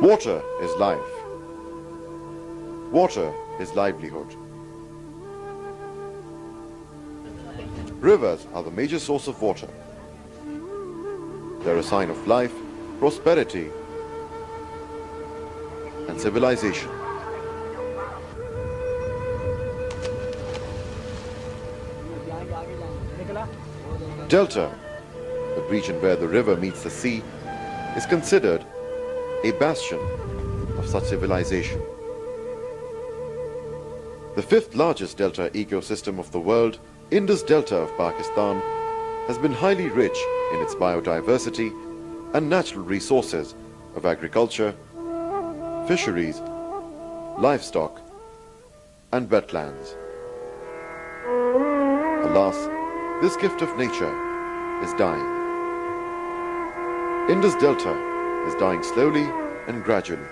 Water is life. Water is livelihood. Rivers are the major source of water. They're a sign of life, prosperity, and civilization. Delta, the region where the river meets the sea, is considered a bastion of such civilization. The fifth largest delta ecosystem of the world, Indus Delta of Pakistan, has been highly rich in its biodiversity and natural resources of agriculture, fisheries, livestock, and wetlands. Alas, this gift of nature is dying. Indus Delta is dying slowly and gradually.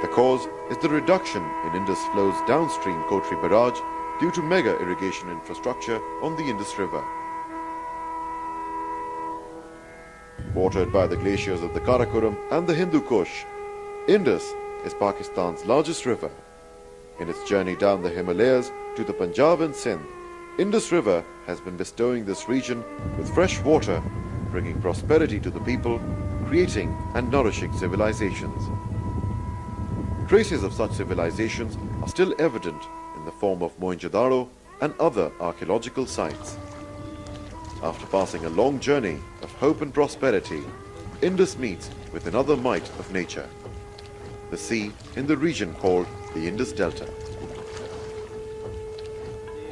The cause is the reduction in Indus flow's downstream Kotri barrage due to mega irrigation infrastructure on the Indus River. Watered by the glaciers of the Karakoram and the Hindu Kush, Indus is Pakistan's largest river. In its journey down the Himalayas to the Punjab and Sindh, Indus River has been bestowing this region with fresh water, bringing prosperity to the people, creating and nourishing civilizations. Traces of such civilizations are still evident in the form of Mohenjo-daro and other archaeological sites. After passing a long journey of hope and prosperity, Indus meets with another might of nature, the sea in the region called the Indus Delta.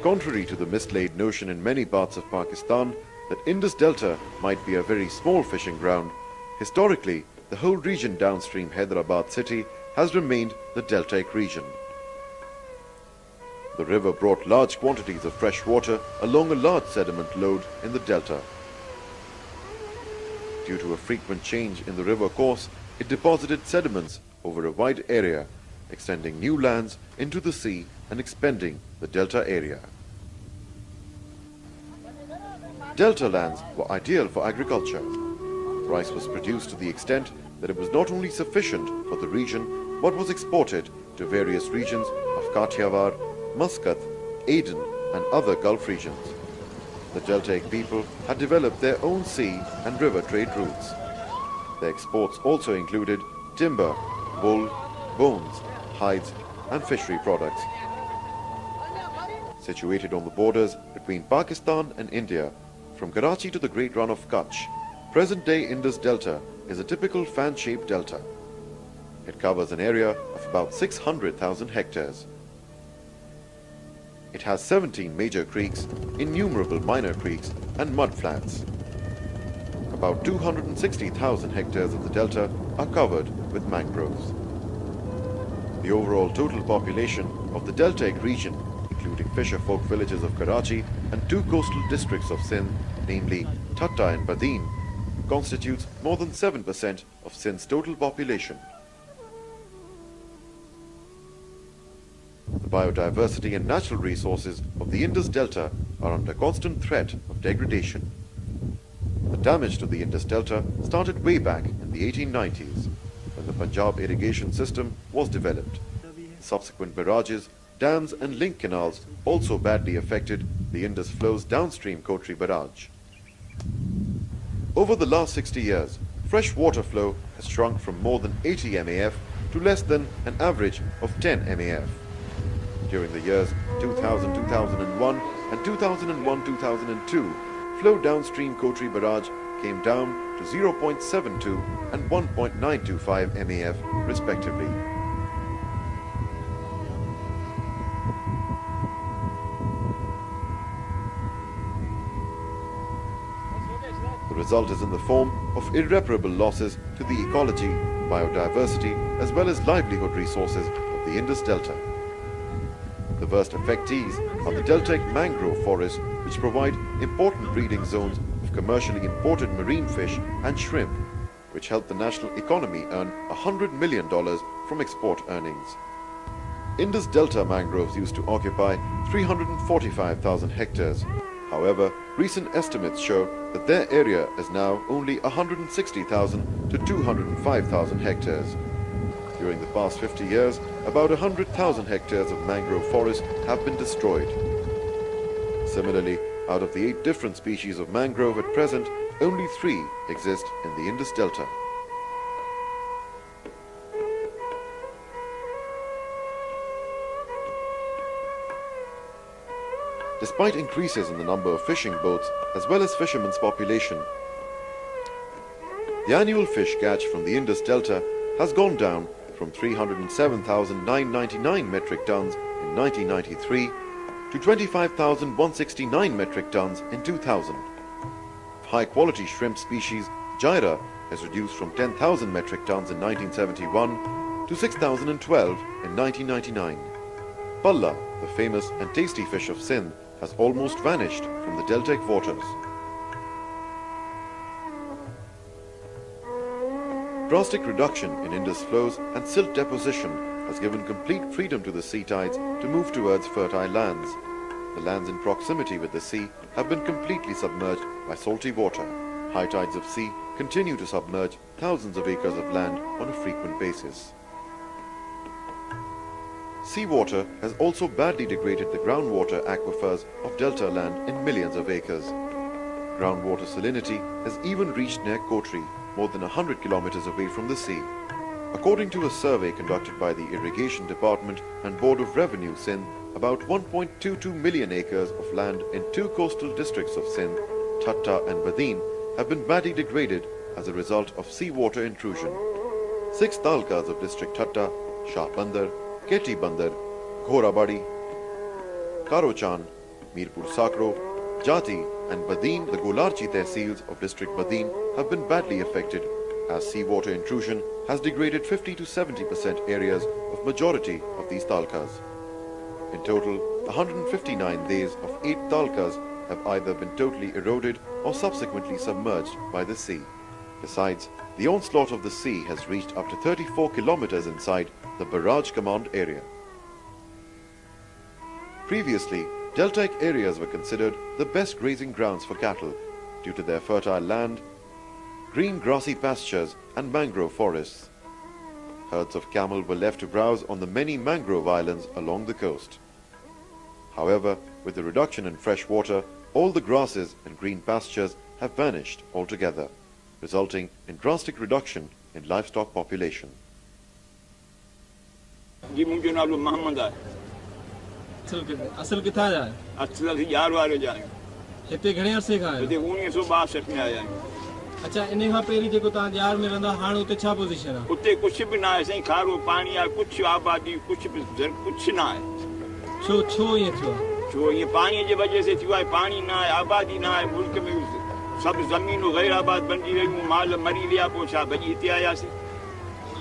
Contrary to the mislaid notion in many parts of Pakistan that Indus Delta might be a very small fishing ground, historically the whole region downstream Hyderabad city has remained the deltaic region. The river brought large quantities of fresh water along a large sediment load in the delta. Due to a frequent change in the river course, it deposited sediments over a wide area, extending new lands into the sea and expanding the delta area. Delta lands were ideal for agriculture. Rice was produced to the extent that it was not only sufficient for the region but was exported to various regions of Kathiawar, Muscat, Aden and other Gulf regions. The deltaic people had developed their own sea and river trade routes. Their exports also included timber, wool, bones, hides and fishery products. Situated on the borders between Pakistan and India, from Karachi to the Great Run of Kutch, present-day Indus Delta is a typical fan-shaped delta. It covers an area of about 600,000 hectares. It has 17 major creeks, innumerable minor creeks and mudflats. About 260,000 hectares of the delta are covered with mangroves. The overall total population of the deltaic region, including fisher folk villages of Karachi and two coastal districts of Sindh, namely Thatta and Badin, constitutes more than 7% of Sindh's total population. The biodiversity and natural resources of the Indus Delta are under constant threat of degradation. The damage to the Indus Delta started way back in the 1890s, when the Punjab irrigation system was developed. Subsequent barrages, dams and link canals also badly affected the Indus flow's downstream Kotri barrage. Over the last 60 years, fresh water flow has shrunk from more than 80 MAF to less than an average of 10 MAF. During the years 2000-2001 and 2001-2002, flow downstream Kotri barrage came down to 0.72 and 1.925 MAF respectively. The result is in the form of irreparable losses to the ecology, biodiversity, as well as livelihood resources of the Indus Delta. The worst affectees are the deltaic mangrove forests, which provide important breeding zones of commercially imported marine fish and shrimp, which help the national economy earn $100 million from export earnings. Indus Delta mangroves used to occupy 345,000 hectares, However, recent estimates show that their area is now only 160,000 to 205,000 hectares. During the past 50 years, about 100,000 hectares of mangrove forest have been destroyed. Similarly, out of the 8 different species of mangrove at present, only 3 exist in the Indus Delta. Despite increases in the number of fishing boats as well as fishermen's population, the annual fish catch from the Indus Delta has gone down from 307,999 metric tons in 1993 to 25,169 metric tons in 2000. High-quality shrimp species Jaira has reduced from 10,000 metric tons in 1971 to 6,012 in 1999. Palla, the famous and tasty fish of Sindh, has almost vanished from the deltaic waters. Drastic reduction in Indus flows and silt deposition has given complete freedom to the sea tides to move towards fertile lands. The lands in proximity with the sea have been completely submerged by salty water. High tides of sea continue to submerge thousands of acres of land on a frequent basis. Seawater has also badly degraded the groundwater aquifers of delta land in millions of acres. Groundwater salinity has even reached near Kotri, more than 100 kilometers away from the sea. According to a survey conducted by the Irrigation Department and Board of Revenue Sindh, about 1.22 million acres of land in 2 coastal districts of Sindh, Thatta and Badin, have been badly degraded as a result of seawater intrusion. 6 talkas of district Thatta, Shah Bandar, Keti Bandar, Ghorabadi, Karochan, Mirpur Sakro, Jati and Badin, the Golarchi tehsils of district Badin, have been badly affected as seawater intrusion has degraded 50 to 70% areas of majority of these talkas. In total, 159 days of 8 talkas have either been totally eroded or subsequently submerged by the sea. Besides, the onslaught of the sea has reached up to 34 kilometers inside the barrage command area. Previously, deltaic areas were considered the best grazing grounds for cattle due to their fertile land, green grassy pastures and mangrove forests. Herds of camel were left to browse on the many mangrove islands along the coast. However, with the reduction in fresh water, all the grasses and green pastures have vanished altogether, resulting in drastic reduction in livestock population. जी मुझे नालो मोहम्मद है असल किथा जा असल से यार वाले जाए हिते घणे अरसे खां हिते 1962 में आया अच्छा इन खां पहिरीं जेको तव्हां यार में रहंदा हाणे उते छा पोजीशन आहे उते कुछ भी ना है सही खारो पानी आहे कुछ आबादी कुछ भी कुछ ना है छो ये छो ये पानी जे वजह से थियो है पानी ना है आबादी ना है मुल्क में सब जमीन गैर आबाद बन रही माल मरी लिया पोछा भजी हिते आयासीं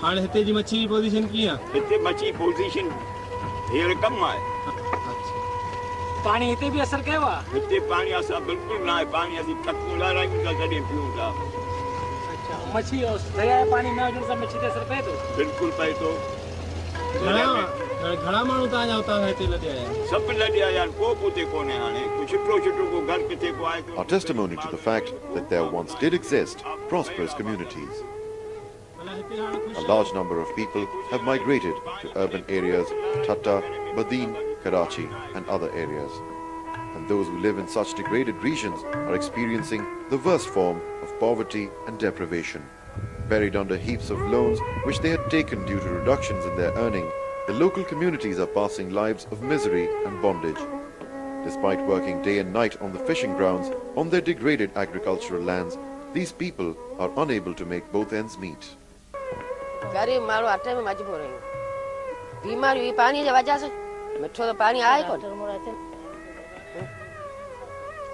हाणे हिते जी मच्छी जी पोजीशन कीअं आहे हिते मच्छी पोजीशन हींअर कम आहे पानी हिते भी असर कयो आहे हिते पानी असां बिल्कुल ना है पानी असीं टकूं लारायूं था कॾहिं पियूं था अच्छा मच्छी और दरिया जो पानी न हुजण सां मच्छी ते असर पए थो बिल्कुल पए थो घणा माण्हू तव्हांजा हुतां खां हिते लॾे आया सभु लॾे आया आहिनि को बि उते कोन्हे हाणे छुटो छुटो को घर किथे को आहे Are testimony to the fact that there once did exist prosperous communities. A large number of people have migrated to urban areas, Thatta, Badin, Karachi and other areas. And those who live in such degraded regions are experiencing the worst form of poverty and deprivation. Buried under heaps of loans which they had taken due to reductions in their earning, the local communities are passing lives of misery and bondage. Despite working day and night on the fishing grounds, on their degraded agricultural lands, these people are unable to make both ends meet. गरीब माण्हू अटे में मजबूर आहियूं बीमारी हुई पानी जे वजह से मिठो तो पानी आहे कोन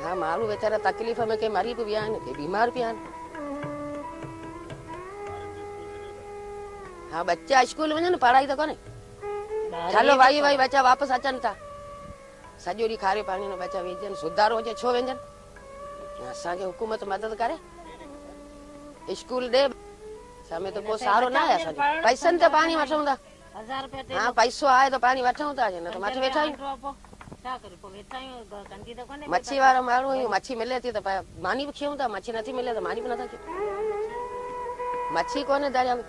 हा माण्हू वेचारा तकलीफ़ में के मरी भी विया आहिनि के बीमार भी आहिनि हा बच्चा स्कूल वञनि पढ़ाई त कोन्हे चलो भाई बच्चा वापसि अचनि था सॼो ॾींहुं खारे पाणी में बच्चा वेचनि सुधारो हुजे छो वेंजनि असांखे हुकूमत मदद करे स्कूल ॾे समय तो को सारो ना है असांखे पैसनि ते पाणी वठूं था 1000 रुपया हाँ पैसो आहे तो पाणी वठूं था न त मथे वेठा आहियूं मच्छी वारा माण्हू आहियूं मच्छी मिले थी त मानी बि खियूं था मच्छी नथी मिले त मानी बि नथा खियूं मच्छी कोन्हे दरिया में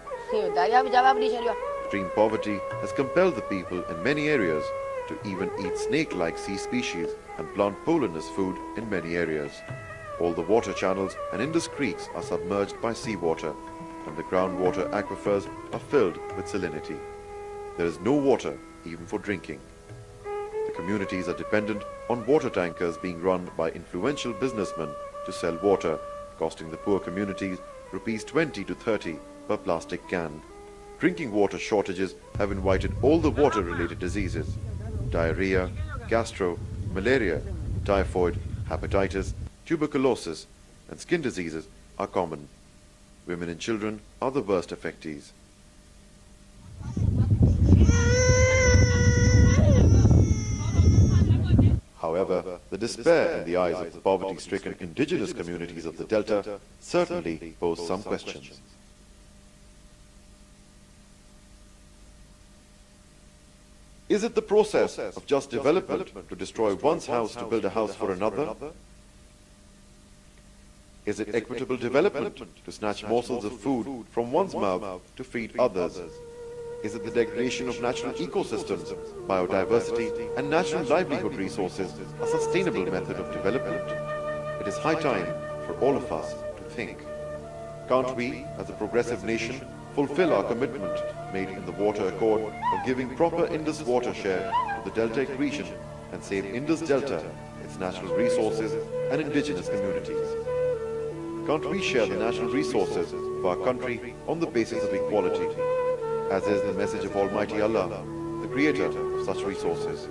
दरिया बि जवाब ॾेई छॾियो आहे Extreme poverty has compelled the people in many areas to even eat snake-like sea species and plant pollen as food in many areas. All the water channels and Indus creeks are submerged by seawater, and the groundwater aquifers are filled with salinity. There is no water even for drinking. The communities are dependent on water tankers being run by influential businessmen to sell water, costing the poor communities rupees 20 to 30 per plastic can. Drinking water shortages have invited all the water-related diseases. Diarrhea, gastro, malaria, typhoid, hepatitis, tuberculosis, and skin diseases are common. Women and children are the worst affectees. However, the despair in the eyes of the poverty-stricken indigenous communities of the Delta certainly pose some questions. Is it the process of just development to destroy one's house to build a house for another? Is it equitable development to snatch morsels of food from one's mouth to feed others? Is it the degradation of natural ecosystems, biodiversity and natural livelihood resources a sustainable method of development? It is high time for all of us to think. Can't we, as a progressive nation, fulfill our commitment made in the Water Accord of giving proper Indus water share to the Deltaic region and save Indus Delta, its natural resources and indigenous communities? Can't we share the natural resources of our country on the basis of equality, as is the message of Almighty Allah, the creator of such resources?